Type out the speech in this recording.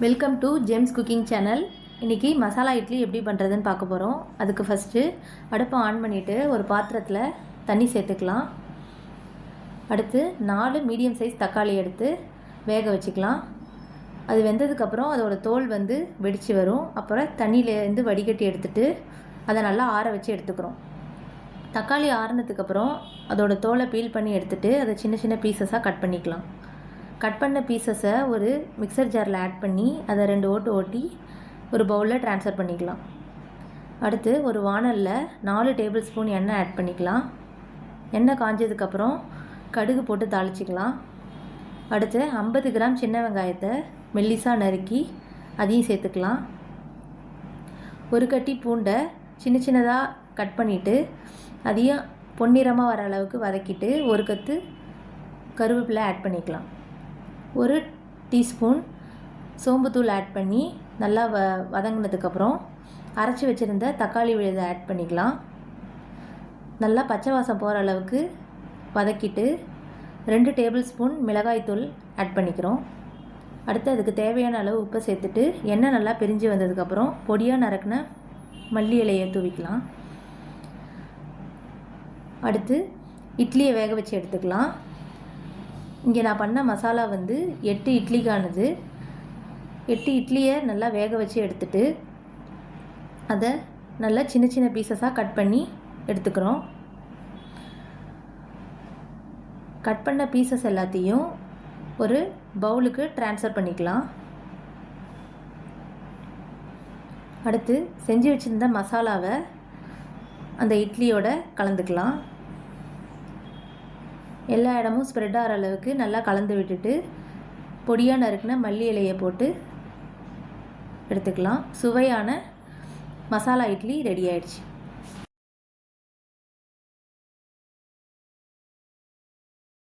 Welcome to gems cooking channel. இன்றைக்கி மசாலா இட்லி எப்படி பண்ணுறதுன்னு பார்க்க போகிறோம். அதுக்கு ஃபஸ்ட்டு அடுப்பை ஆன் பண்ணிவிட்டு ஒரு பாத்திரத்தில் தண்ணி சேர்த்துக்கலாம். அடுத்து 4 மீடியம் சைஸ் தக்காளி எடுத்து வேக வச்சுக்கலாம். அது வெந்ததுக்கப்புறம் அதோடய தோல் வெடித்து வரும். அப்புறம் தண்ணியிலேருந்து வடிகட்டி எடுத்துகிட்டு அதை நல்லா ஆற வச்சு எடுத்துக்கிறோம். தக்காளி ஆறினதுக்கப்புறம் அதோடய தோலை பீல் பண்ணி எடுத்துகிட்டு அதை சின்ன சின்ன பீசஸாக கட் பண்ணிக்கலாம். கட் பண்ண பீசஸை ஒரு மிக்சர் ஜாரில் ஆட் பண்ணி அதை 2 ஓட்டு ஓட்டி ஒரு பவுலில் ட்ரான்ஸ்ஃபர் பண்ணிக்கலாம். அடுத்து ஒரு வானலில் 4 டேபிள் ஸ்பூன் எண்ணெய் ஆட் பண்ணிக்கலாம். எண்ணெய் காஞ்சதுக்கப்புறம் கடுகு போட்டு தாளிச்சிக்கலாம். அடுத்து 50 கிராம் சின்ன வெங்காயத்தை மெல்லிசாக நறுக்கி அதையும் சேர்த்துக்கலாம். ஒரு கட்டி பூண்டை சின்ன சின்னதாக கட் பண்ணிவிட்டு அதையும் பொன்னிறமாக வர அளவுக்கு வதக்கிட்டு ஒரு கத்து கருவேப்பிலை ஆட் பண்ணிக்கலாம். ஒரு டீஸ்பூன் சோம்புத்தூள் ஆட் பண்ணி நல்லா வதங்கினதுக்கப்புறம் அரைச்சி வச்சுருந்த தக்காளி விழுதை ஆட் பண்ணிக்கலாம். நல்லா பச்சை வாசம் போகிற அளவுக்கு வதக்கிட்டு 2 டேபிள் ஸ்பூன் மிளகாய்த்தூள் ஆட் பண்ணிக்கிறோம். அடுத்து அதுக்கு தேவையான அளவு உப்பை சேர்த்துட்டு எண்ணெய் நல்லா பிரிஞ்சு வந்ததுக்கப்புறம் பொடியாக நறுக்கின மல்லி இலையை தூவிக்கலாம். அடுத்து இட்லியை வேக வச்சு எடுத்துக்கலாம். இங்கே நான் பண்ண மசாலா 8 இட்லிக்கானது. 8 இட்லியை நல்லா வேக வச்சு எடுத்துட்டு அதை நல்லா சின்ன சின்ன பீசஸாக கட் பண்ணி எடுத்துக்கிறோம். கட் பண்ண பீசஸ் எல்லாத்தையும் ஒரு பவுலுக்கு ட்ரான்ஸ்ஃபர் பண்ணிக்கலாம். அடுத்து செஞ்சு வச்சுருந்த மசாலாவை அந்த இட்லியோட கலந்துக்கலாம். எல்லா இடமும் ஸ்ப்ரெட் ஆகிற அளவுக்கு நல்லா கலந்து விட்டுட்டு பொடியாக நறுக்கின மல்லி இலையை போட்டு எடுத்துக்கலாம். சுவையான மசாலா இட்லி ரெடி ஆயிடுச்சு.